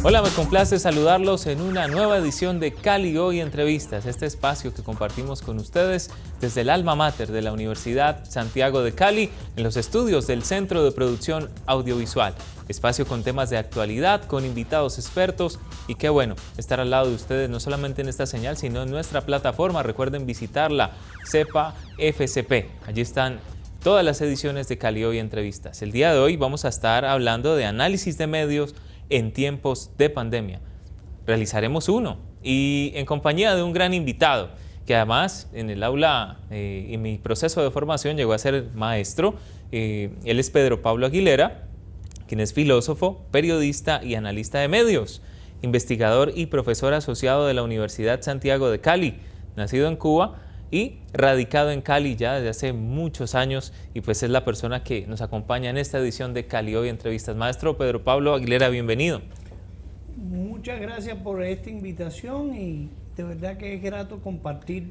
Hola, me complace saludarlos en una nueva edición de Cali Hoy Entrevistas, este espacio que compartimos con ustedes desde el alma mater de la Universidad Santiago de Cali, en los estudios del Centro de Producción Audiovisual. Espacio con temas de actualidad, con invitados expertos y qué bueno estar al lado de ustedes, no solamente en esta señal, sino en nuestra plataforma. Recuerden visitarla, CEPA FCP. Allí están todas las ediciones de Cali Hoy Entrevistas. El día de hoy vamos a estar hablando de análisis de medios en tiempos de pandemia. Realizaremos uno y en compañía de un gran invitado que además en el aula, en mi proceso de formación llegó a ser maestro. Él es Pedro Pablo Aguilera, quien es filósofo, periodista y analista de medios, investigador y profesor asociado de la Universidad Santiago de Cali, nacido en Cuba y radicado en Cali ya desde hace muchos años, y pues es la persona que nos acompaña en esta edición de Cali Hoy Entrevistas. Maestro Pedro Pablo Aguilera, bienvenido. Muchas gracias por esta invitación y de verdad que es grato compartir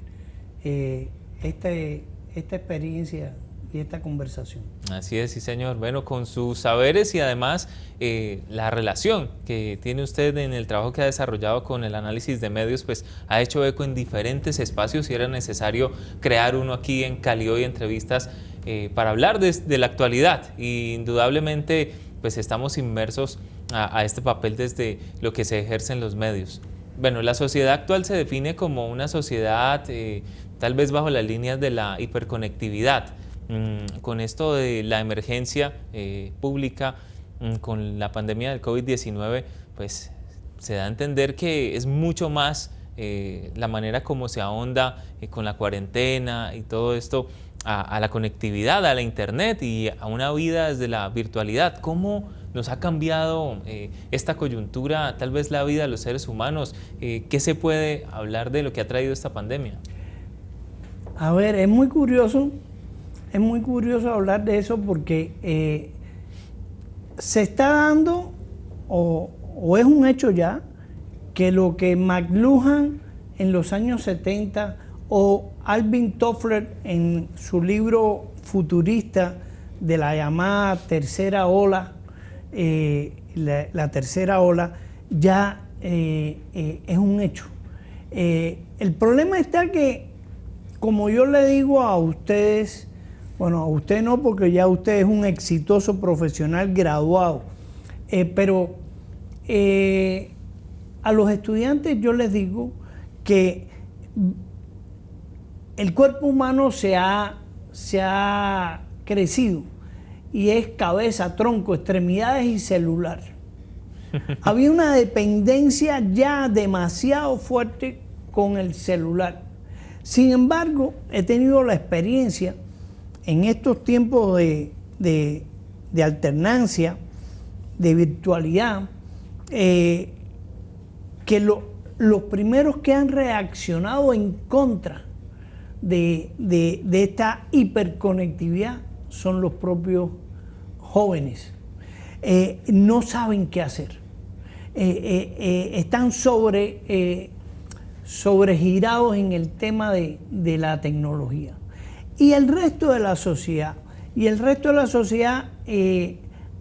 esta experiencia y esta conversación. Así es, sí señor. Bueno, con sus saberes y además la relación que tiene usted en el trabajo que ha desarrollado con el análisis de medios, pues ha hecho eco en diferentes espacios y era necesario crear uno aquí en Cali Hoy Entrevistas para hablar de la actualidad. Y indudablemente pues estamos inmersos a este papel desde lo que se ejerce en los medios. Bueno, la sociedad actual se define como una sociedad tal vez bajo las líneas de la hiperconectividad. Con esto de la emergencia pública, con la pandemia del COVID-19, pues se da a entender que es mucho más la manera como se ahonda con la cuarentena y todo esto a la conectividad, a la internet y a una vida desde la virtualidad. ¿Cómo nos ha cambiado esta coyuntura, tal vez la vida de los seres humanos? ¿Qué se puede hablar de lo que ha traído esta pandemia? A ver, es muy curioso hablar de eso porque se está dando, o es un hecho ya, que lo que McLuhan en los años 70 o Alvin Toffler en su libro futurista de la llamada tercera ola, la tercera ola, ya es un hecho. El problema está que, como yo le digo a ustedes, bueno, a usted no, porque ya usted es un exitoso profesional graduado, pero a los estudiantes yo les digo que el cuerpo humano se ha crecido y es cabeza, tronco, extremidades y celular. Había una dependencia ya demasiado fuerte con el celular. Sin embargo, he tenido la experiencia en estos tiempos de alternancia, de virtualidad, que los primeros que han reaccionado en contra de esta hiperconectividad son los propios jóvenes. No saben qué hacer. Están sobregirados en el tema de la tecnología. Y el resto de la sociedad,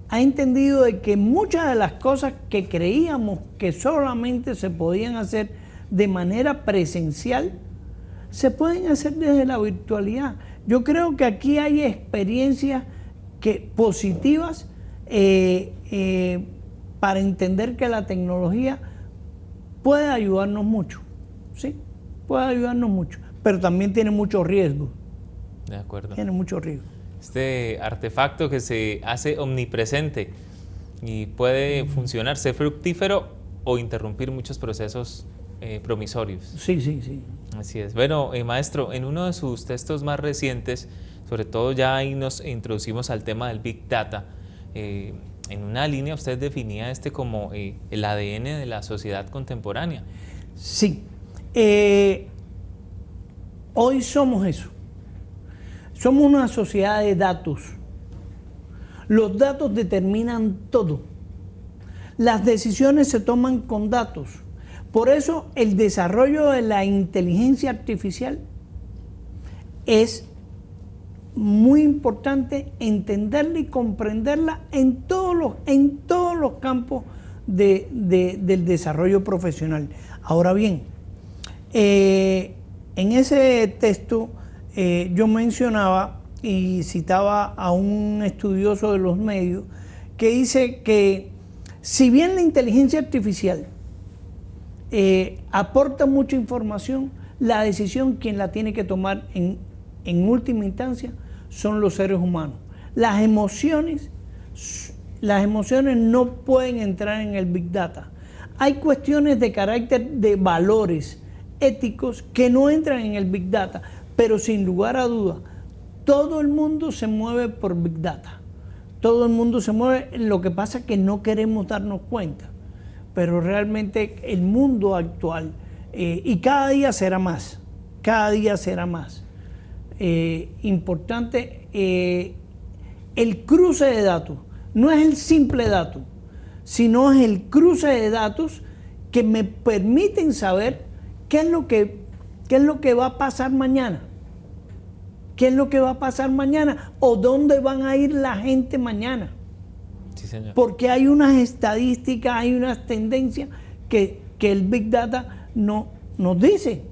ha entendido de que muchas de las cosas que creíamos que solamente se podían hacer de manera presencial, se pueden hacer desde la virtualidad. Yo creo que aquí hay experiencias positivas para entender que la tecnología puede ayudarnos mucho, ¿sí? Puede ayudarnos mucho, pero también tiene muchos riesgos. De acuerdo. Tiene mucho riesgo. Este artefacto que se hace omnipresente y puede funcionar, ser fructífero o interrumpir muchos procesos promisorios. Sí. Así es. Bueno, maestro, en uno de sus textos más recientes, sobre todo ya ahí nos introducimos al tema del Big Data, en una línea usted definía como el ADN de la sociedad contemporánea. Sí. Hoy somos eso. Somos una sociedad de datos. Los datos determinan todo. Las decisiones se toman con datos. Por eso el desarrollo de la inteligencia artificial es muy importante entenderla y comprenderla en todos los campos del desarrollo profesional. Ahora bien, en ese texto yo mencionaba y citaba a un estudioso de los medios que dice que si bien la inteligencia artificial aporta mucha información, la decisión quien la tiene que tomar en última instancia son los seres humanos. Las emociones no pueden entrar en el Big Data. Hay cuestiones de carácter de valores éticos que no entran en el Big Data, pero sin lugar a dudas, todo el mundo se mueve por Big Data. Todo el mundo se mueve, lo que pasa es que no queremos darnos cuenta, pero realmente el mundo actual, y cada día será más, importante el cruce de datos. No es el simple dato, sino es el cruce de datos que me permiten saber qué es lo que va a pasar mañana. ¿Qué es lo que va a pasar mañana? ¿O dónde van a ir la gente mañana? Sí, señor. Porque hay unas estadísticas, hay unas tendencias que el Big Data nos dice.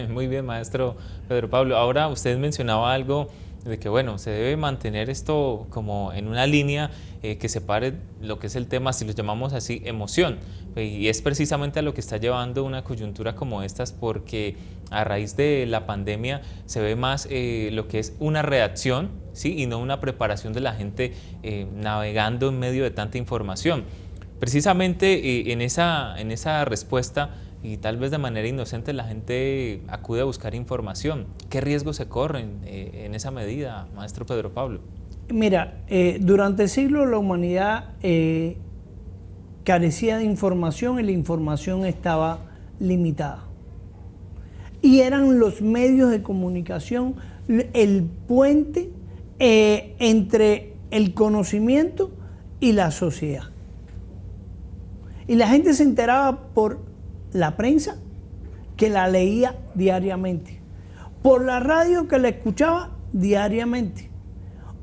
Muy bien, maestro Pedro Pablo. Ahora usted mencionaba algo de que, bueno, se debe mantener esto como en una línea que separe lo que es el tema, si lo llamamos así, emoción. Y es precisamente a lo que está llevando una coyuntura como estas, porque a raíz de la pandemia se ve más lo que es una reacción, ¿sí? Y no una preparación de la gente navegando en medio de tanta información. Precisamente en esa respuesta, y tal vez de manera inocente, la gente acude a buscar información. ¿Qué riesgos se corren en esa medida, maestro Pedro Pablo? Mira, durante siglos la humanidad carecía de información y la información estaba limitada. Y eran los medios de comunicación el puente entre el conocimiento y la sociedad. Y la gente se enteraba por la prensa, que la leía diariamente, por la radio, que la escuchaba diariamente,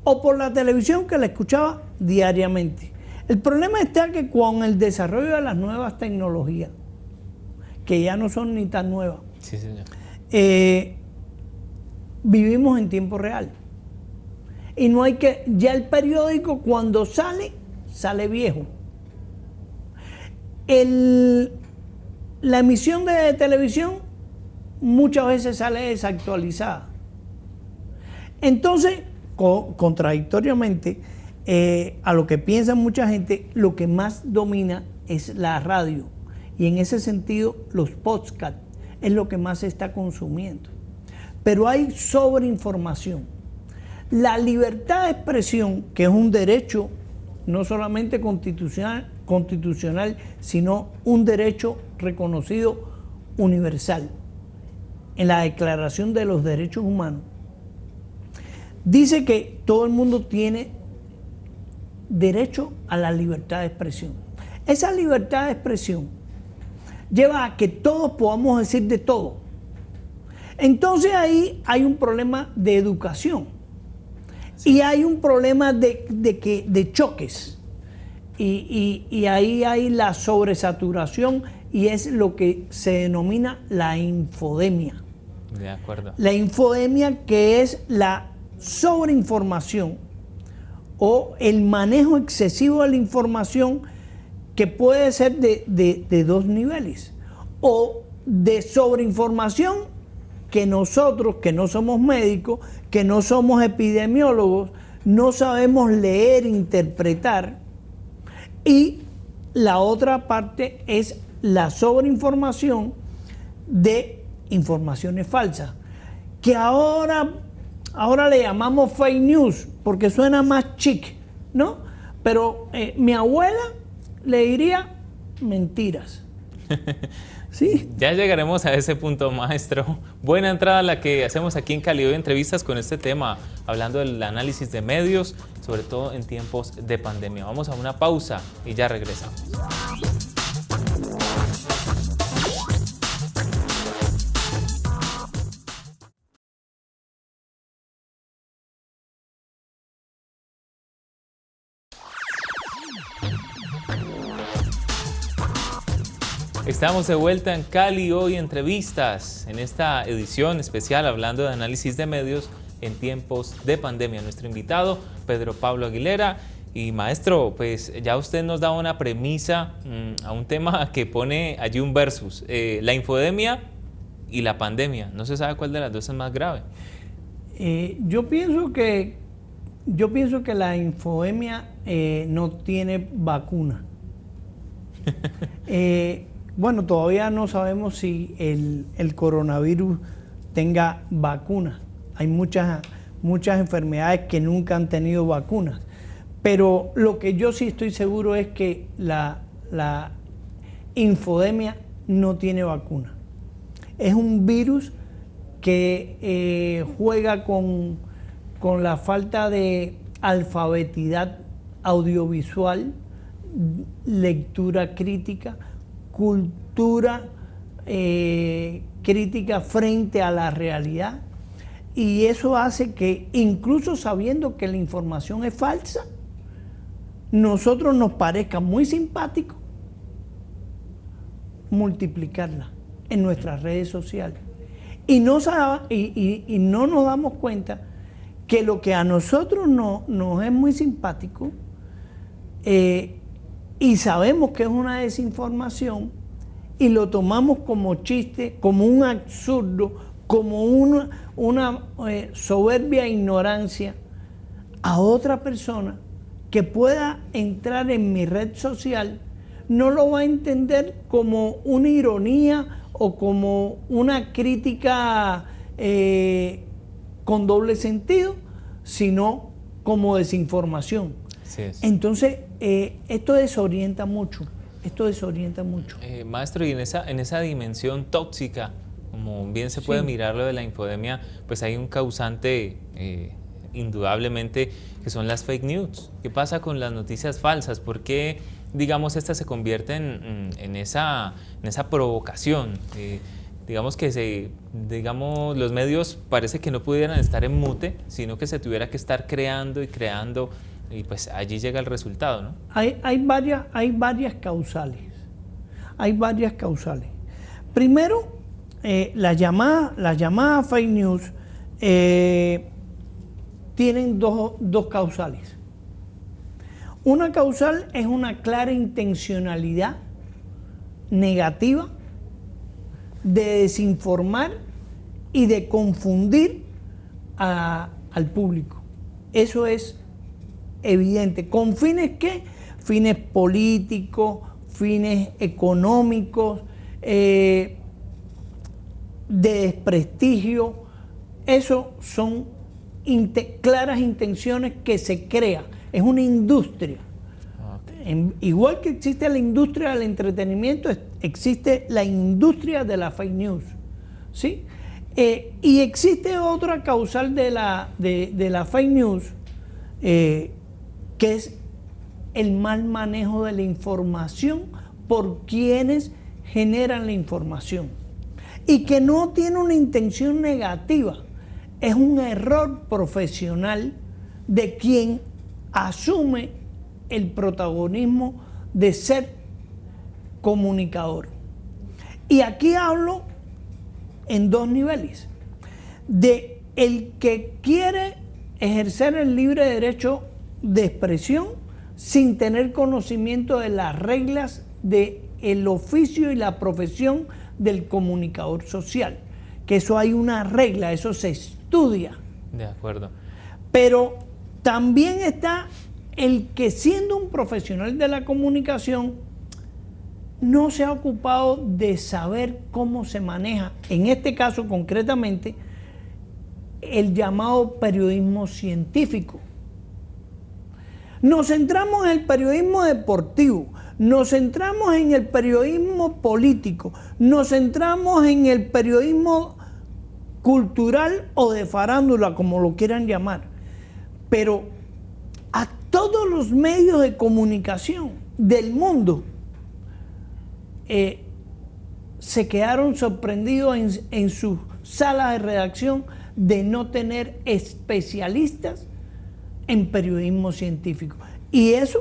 o por la televisión, que la escuchaba diariamente. El problema está que con el desarrollo de las nuevas tecnologías, que ya no son ni tan nuevas, sí, señor, vivimos en tiempo real. Y no hay que, ya el periódico cuando sale viejo. La emisión de televisión muchas veces sale desactualizada. Entonces, contradictoriamente, a lo que piensa mucha gente, lo que más domina es la radio. Y en ese sentido, los podcasts es lo que más se está consumiendo. Pero hay sobreinformación. La libertad de expresión, que es un derecho no solamente constitucional, sino un derecho reconocido universal en la Declaración de los Derechos Humanos, dice que todo el mundo tiene derecho a la libertad de expresión. Esa libertad de expresión lleva a que todos podamos decir de todo. Entonces ahí hay un problema de educación, sí, y hay un problema de choques. Y ahí hay la sobresaturación y es lo que se denomina la infodemia. De acuerdo. La infodemia, que es la sobreinformación o el manejo excesivo de la información, que puede ser de dos niveles. O de sobreinformación, que nosotros, que no somos médicos, que no somos epidemiólogos, no sabemos leer, interpretar. Y la otra parte es la sobreinformación de informaciones falsas, que ahora le llamamos fake news porque suena más chic, ¿no? Pero mi abuela le diría mentiras. ¿Sí? Ya llegaremos a ese punto, maestro. Buena entrada la que hacemos aquí en Cali Hoy Entrevistas con este tema, hablando del análisis de medios, sobre todo en tiempos de pandemia. Vamos a una pausa y ya regresamos. Estamos de vuelta en Cali Hoy Entrevistas, en esta edición especial hablando de análisis de medios en tiempos de pandemia. Nuestro invitado, Pedro Pablo Aguilera. Y maestro, pues ya usted nos da una premisa a un tema que pone allí un versus, la infodemia y la pandemia. No se sabe cuál de las dos es más grave. Yo pienso que la infodemia no tiene vacuna. Bueno, todavía no sabemos si el coronavirus tenga vacuna. Hay muchas enfermedades que nunca han tenido vacunas. Pero lo que yo sí estoy seguro es que la infodemia no tiene vacuna. Es un virus que juega con la falta de alfabetidad audiovisual, lectura crítica, cultura crítica frente a la realidad. Y eso hace que, incluso sabiendo que la información es falsa, nosotros nos parezca muy simpático multiplicarla en nuestras redes sociales. Y no nos damos cuenta que lo que a nosotros nos es muy simpático y sabemos que es una desinformación y lo tomamos como chiste, como un absurdo, como una soberbia ignorancia a otra persona que pueda entrar en mi red social, no lo va a entender como una ironía o como una crítica con doble sentido, sino como desinformación. Sí es. Entonces, esto desorienta mucho. Maestro, y en esa dimensión tóxica, como bien se puede mirar lo de la infodemia, pues hay un causante indudablemente que son las fake news. ¿Qué pasa con las noticias falsas? ¿Por qué, digamos, estas se convierten en esa provocación? Digamos que los medios parece que no pudieran estar en mute, sino que se tuviera que estar creando y pues allí llega el resultado, ¿no? Hay varias causales. Primero, las llamadas fake news tienen dos causales. Una causal es una clara intencionalidad negativa de desinformar y de confundir al público. Eso es evidente. ¿Con fines qué? Fines políticos, fines económicos, de desprestigio. Eso son claras intenciones que se crea. Es una industria. Igual que existe la industria del entretenimiento, existe la industria de la fake news, ¿sí? Y existe otra causal de la fake news, que es el mal manejo de la información por quienes generan la información y que no tiene una intención negativa. Es un error profesional de quien asume el protagonismo de ser comunicador. Y aquí hablo en dos niveles. De el que quiere ejercer el libre derecho de expresión sin tener conocimiento de las reglas del oficio y la profesión del comunicador social. Que eso hay una regla, eso se estudia. De acuerdo. Pero también está el que, siendo un profesional de la comunicación, no se ha ocupado de saber cómo se maneja, en este caso concretamente, el llamado periodismo científico. Nos centramos en el periodismo deportivo, nos centramos en el periodismo político, nos centramos en el periodismo cultural o de farándula, como lo quieran llamar. Pero a todos los medios de comunicación del mundo se quedaron sorprendidos en sus salas de redacción de no tener especialistas en periodismo científico. Y eso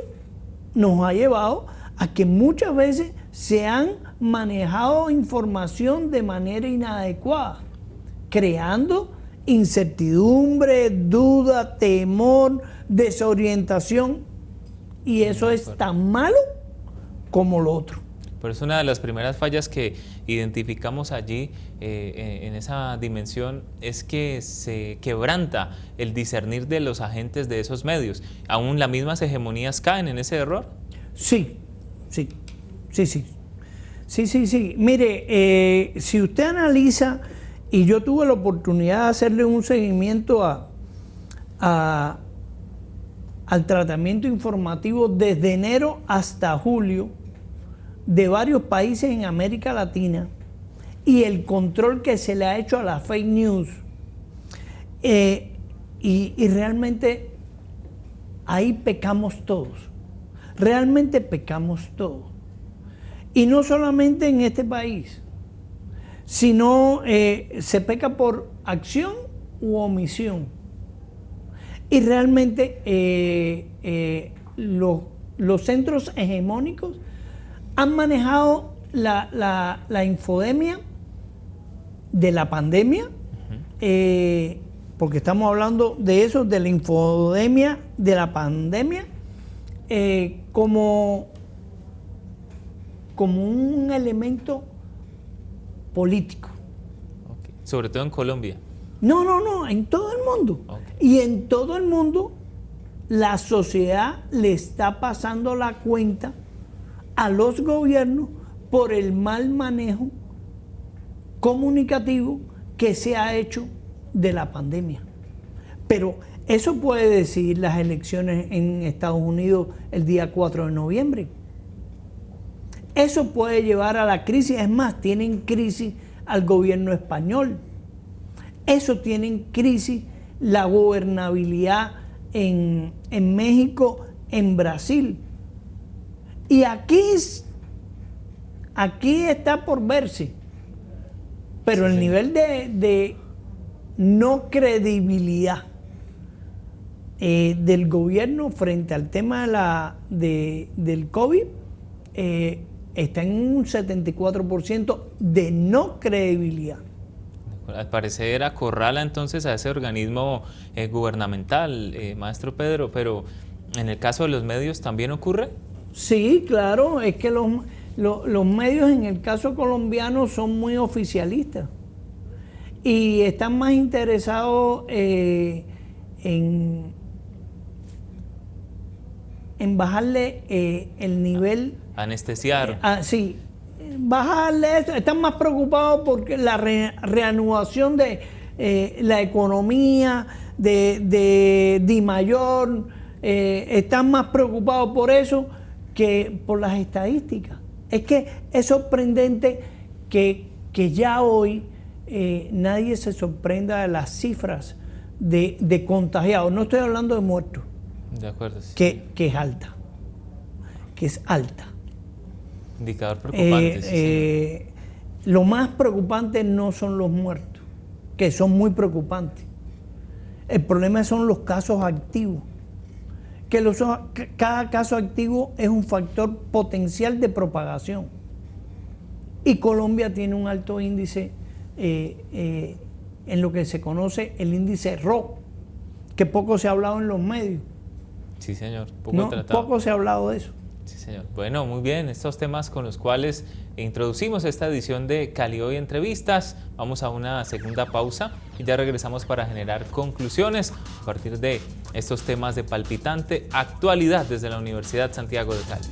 nos ha llevado a que muchas veces se han manejado información de manera inadecuada, creando incertidumbre, duda, temor, desorientación, y eso es tan malo como lo otro. Pero es una de las primeras fallas que identificamos allí en esa dimensión, es que se quebranta el discernir de los agentes de esos medios. ¿Aún las mismas hegemonías caen en ese error? Sí. Mire, si usted analiza, y yo tuve la oportunidad de hacerle un seguimiento al tratamiento informativo desde enero hasta julio de varios países en América Latina, y el control que se le ha hecho a la fake news, y realmente ahí pecamos todos, realmente pecamos todos. Y no solamente en este país, sino se peca por acción u omisión. Y realmente los centros hegemónicos han manejado la infodemia de la pandemia, porque estamos hablando de eso, de la infodemia de la pandemia, como un elemento político. Okay. Sobre todo en Colombia. No, en todo el mundo. Okay. Y en todo el mundo la sociedad le está pasando la cuenta a los gobiernos por el mal manejo comunicativo que se ha hecho de la pandemia. Pero eso puede decidir las elecciones en Estados Unidos el día 4 de noviembre. Eso puede llevar a la crisis. Es más, tienen crisis al gobierno español. Eso tienen crisis la gobernabilidad en México, en Brasil. Y aquí está por verse. Pero el nivel de no credibilidad del gobierno frente al tema del COVID está en un 74% de no credibilidad. Al parecer acorrala entonces a ese organismo gubernamental, maestro Pedro, pero ¿en el caso de los medios también ocurre? Sí, claro, es que los medios en el caso colombiano son muy oficialistas y están más interesados en bajarle el nivel. Anestesiar. Sí, bajarle esto. Están más preocupados por la reanudación de la economía, de DIMAYOR. Están más preocupados por eso que por las estadísticas. Es que es sorprendente que ya hoy nadie se sorprenda de las cifras de contagiados. No estoy hablando de muertos. De acuerdo, sí. Que es alta. Indicador preocupante. Sí. Lo más preocupante no son los muertos, que son muy preocupantes. El problema son los casos activos. Cada caso activo es un factor potencial de propagación. Y Colombia tiene un alto índice en lo que se conoce el índice RO, que poco se ha hablado en los medios. Sí, señor. Poco se ha hablado de eso. Sí, señor. Bueno, muy bien. Estos temas con los cuales introducimos esta edición de Cali Hoy Entrevistas. Vamos a una segunda pausa y ya regresamos para generar conclusiones a partir de estos temas de palpitante actualidad desde la Universidad Santiago de Cali.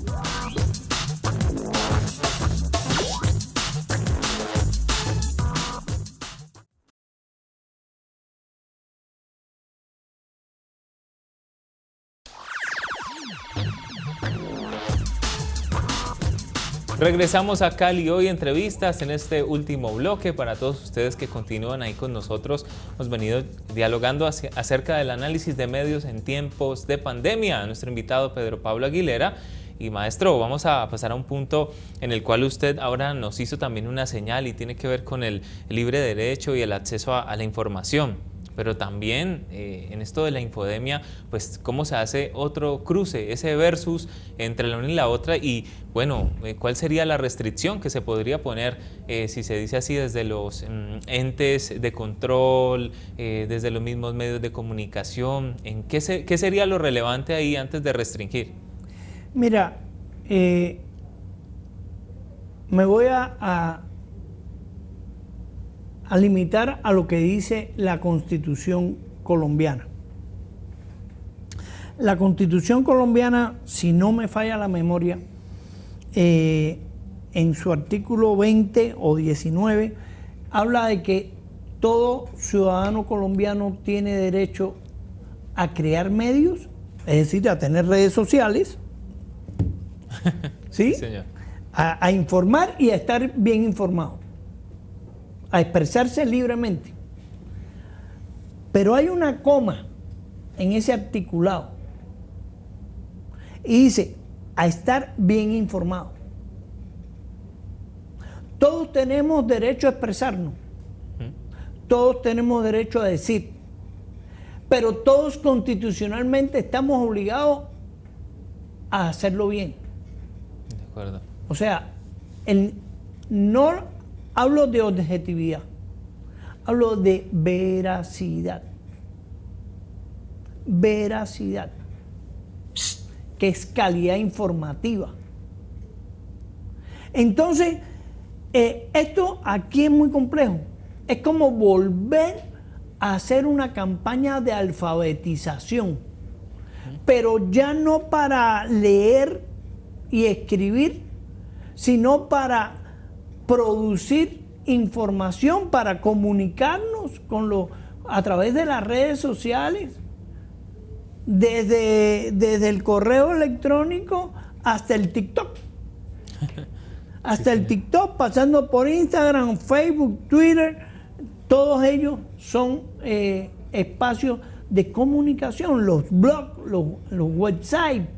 Regresamos a Cali Hoy Entrevistas en este último bloque. Para todos ustedes que continúan ahí con nosotros, hemos venido dialogando acerca del análisis de medios en tiempos de pandemia. Nuestro invitado Pedro Pablo Aguilera. Y maestro, vamos a pasar a un punto en el cual usted ahora nos hizo también una señal y tiene que ver con el libre derecho y el acceso a la información. pero también en esto de la infodemia, pues cómo se hace otro cruce, ese versus entre la una y la otra, y bueno, ¿cuál sería la restricción que se podría poner, si se dice así, desde los entes de control, desde los mismos medios de comunicación? ¿Qué sería lo relevante ahí antes de restringir? Mira, me voy a limitar a lo que dice la Constitución colombiana. La Constitución colombiana, si no me falla la memoria, en su artículo 20 o 19, habla de que todo ciudadano colombiano tiene derecho a crear medios, es decir, a tener redes sociales, ¿sí? Sí, señor. A informar y a estar bien informado, a expresarse libremente. Pero hay una coma en ese articulado y dice, a estar bien informado. Todos tenemos derecho a expresarnos, todos tenemos derecho a decir, pero todos constitucionalmente estamos obligados a hacerlo bien. De acuerdo. O sea, no hablo de objetividad, hablo de veracidad. Veracidad, que es calidad informativa. Entonces, esto aquí es muy complejo. Es como volver a hacer una campaña de alfabetización, pero ya no para leer y escribir, sino para producir información, para comunicarnos a través de las redes sociales, desde el correo electrónico hasta el TikTok. Hasta el TikTok, pasando por Instagram, Facebook, Twitter, todos ellos son espacios de comunicación, los blogs, los websites,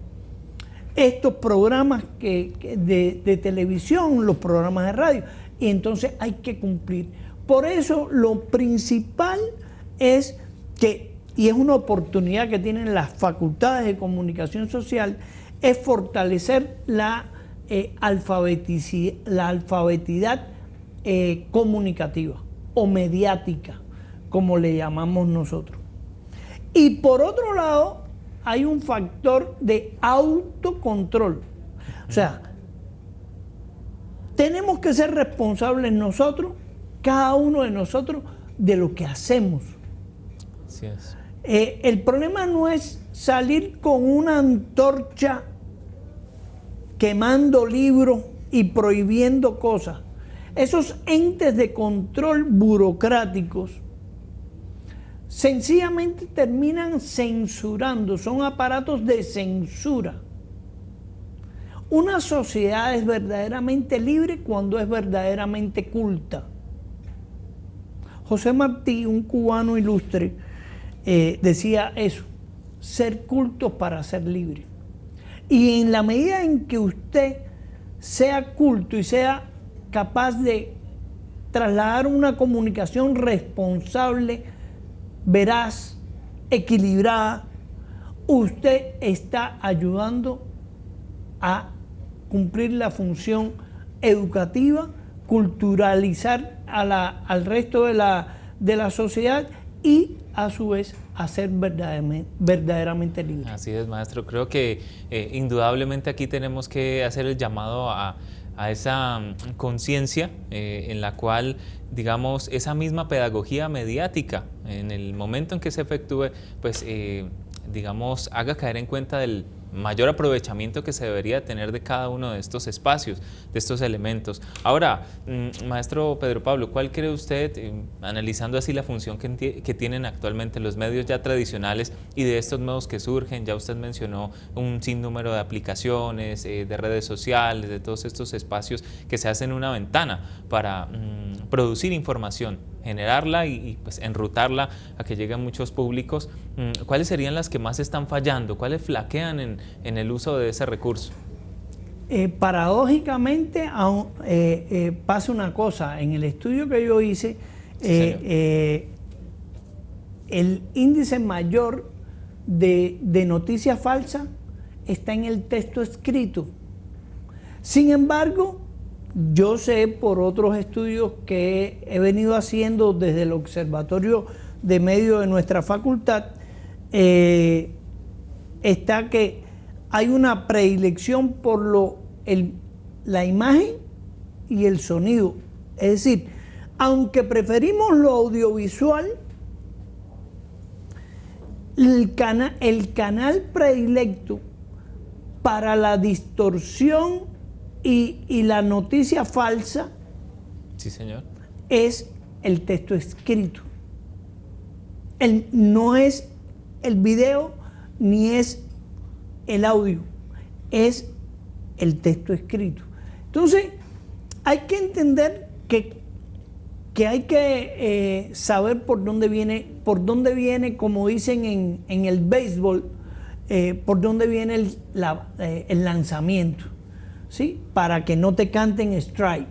estos programas de televisión, los programas de radio, y entonces hay que cumplir. Por eso lo principal es que, y es una oportunidad que tienen las facultades de comunicación social, es fortalecer la alfabetidad comunicativa o mediática, como le llamamos nosotros. Y por otro lado, hay un factor de autocontrol. O sea, tenemos que ser responsables nosotros, cada uno de nosotros, de lo que hacemos. Así es. El problema no es salir con una antorcha quemando libros y prohibiendo cosas. Esos entes de control burocráticos sencillamente terminan censurando, son aparatos de censura. Una sociedad es verdaderamente libre cuando es verdaderamente culta. José Martí, un cubano ilustre, decía eso, ser cultos para ser libres. Y en la medida en que usted sea culto y sea capaz de trasladar una comunicación responsable, veraz, equilibrada, usted está ayudando a cumplir la función educativa, culturalizar al resto de la sociedad y a su vez a ser verdaderamente libre. Así es, maestro. Creo que indudablemente aquí tenemos que hacer el llamado a esa conciencia en la cual, digamos, esa misma pedagogía mediática, en el momento en que se efectúe, pues, digamos, haga caer en cuenta del mayor aprovechamiento que se debería tener de cada uno de estos espacios, de estos elementos. Ahora, maestro Pedro Pablo, ¿cuál cree usted, analizando así la función que tienen actualmente los medios ya tradicionales y de estos nuevos que surgen? Ya usted mencionó un sinnúmero de aplicaciones, de redes sociales, de todos estos espacios que se hacen una ventana para producir información, generarla y pues enrutarla a que llegue a muchos públicos. ¿Cuáles serían las que más están fallando? ¿Cuáles flaquean en el uso de ese recurso? Paradójicamente pasa una cosa. En el estudio que yo hice, el índice mayor de noticias falsas está en el texto escrito. Sin embargo, yo sé por otros estudios que he venido haciendo desde el Observatorio de Medios de nuestra facultad, está que hay una predilección por la imagen y el sonido. Es decir, aunque preferimos lo audiovisual, el canal predilecto para la distorsión y la noticia falsa, sí, señor, es el texto escrito. No es el video ni es el audio, es el texto escrito. Entonces, hay que entender que hay que saber por dónde viene, como dicen en el béisbol, por dónde viene el lanzamiento, ¿sí? Para que no te canten strike,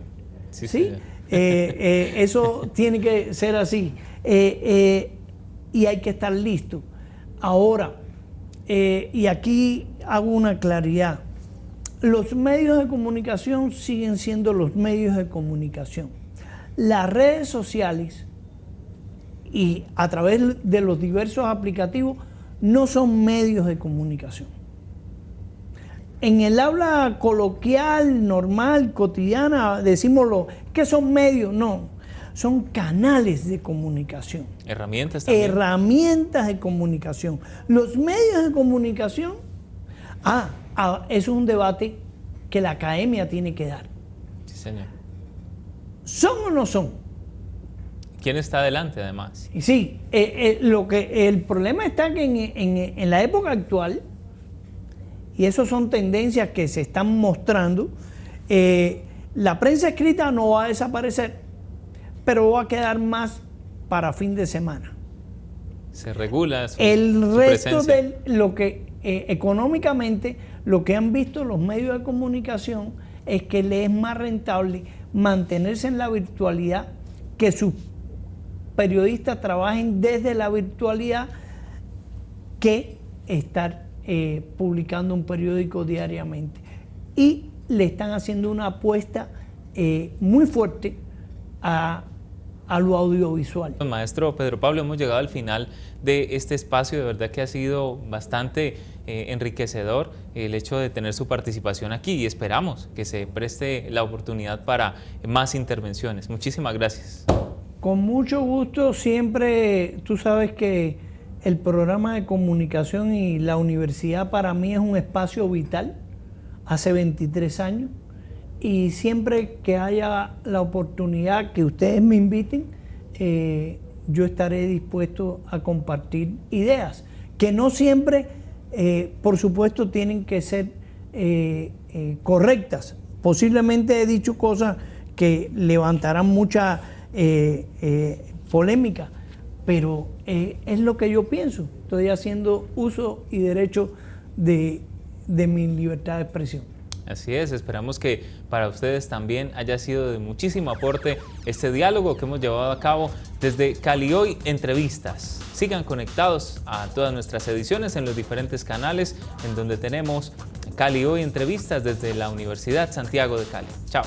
sí, ¿sí? Eso tiene que ser así, y hay que estar listo. Ahora, y aquí hago una claridad, los medios de comunicación siguen siendo los medios de comunicación. Las redes sociales y a través de los diversos aplicativos no son medios de comunicación. En el habla coloquial, normal, cotidiana, decimos que son medios, no, son canales de comunicación. Herramientas también. Herramientas de comunicación. Los medios de comunicación, eso es un debate que la academia tiene que dar. Sí, señor. ¿Son o no son? ¿Quién está adelante, además? Sí, el problema está que en la época actual, y eso son tendencias que se están mostrando, la prensa escrita no va a desaparecer, pero va a quedar más para fin de semana. Se regula su resto presencia. de lo que económicamente, lo que han visto los medios de comunicación es que les es más rentable mantenerse en la virtualidad, que sus periodistas trabajen desde la virtualidad, que estar publicando un periódico diariamente. Y le están haciendo una apuesta muy fuerte a lo audiovisual. Maestro Pedro Pablo, hemos llegado al final de este espacio. De verdad que ha sido bastante enriquecedor el hecho de tener su participación aquí, y esperamos que se preste la oportunidad para más intervenciones. Muchísimas gracias. Con mucho gusto. Siempre, tú sabes que el programa de comunicación y la universidad para mí es un espacio vital, hace 23 años, y siempre que haya la oportunidad que ustedes me inviten, yo estaré dispuesto a compartir ideas, que no siempre, por supuesto, tienen que ser correctas. Posiblemente he dicho cosas que levantarán mucha polémica, pero es lo que yo pienso. Estoy haciendo uso y derecho de mi libertad de expresión. Así es, esperamos que para ustedes también haya sido de muchísimo aporte este diálogo que hemos llevado a cabo desde Cali Hoy Entrevistas. Sigan conectados a todas nuestras ediciones en los diferentes canales en donde tenemos Cali Hoy Entrevistas desde la Universidad Santiago de Cali. Chao.